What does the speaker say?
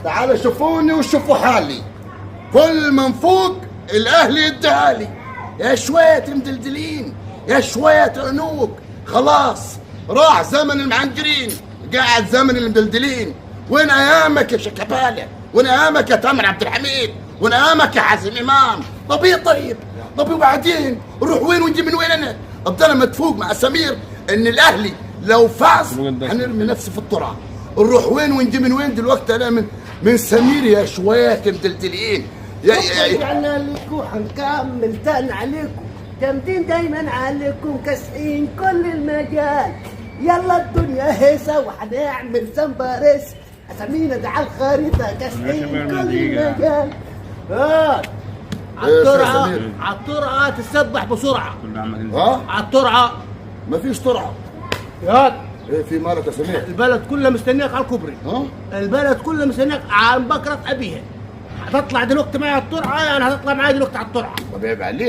تعالوا شوفوني وشوفوا حالي، كل من فوق الاهلي يديهالي. يا شوية مدلدلين، يا شوية عنوق، خلاص راح زمن المعنقرين، قاعد زمن المدلدلين. وين ايامك يا شكبالة؟ وين ايامك يا تامر عبد الحميد؟ وين ايامك يا حازم امام؟ طيب وبعدين نروح وين ونجي من وين؟ انا افضل مدفوق مع سمير ان الاهلي لو فاز هنرمي نفسي في التراب. نروح وين ونجي من وين دلوقتي؟ انا من سمير يا شوية مدلدلين. رجعنا لكم حنكمل تاني عليكم، جامدين دايما عليكم، كاسحين كل المجال. يلا الدنيا هيصة وحنعمل زمباريس، اسامينا ده على الخريطة، كاسحين كل المجال. عالترعة تسبح بسرعة. عالترعة مفيش ترعة. ياض ايه في مالك يا سمير؟ البلد كلها مستنياك على الكوبري. البلد كلها مستنياك عن بكرة أبيها. هتطلع دلوقتي معايا على الترعة، يعني هتطلع معايا دلوقتي على الترعة. طب عيب عليك.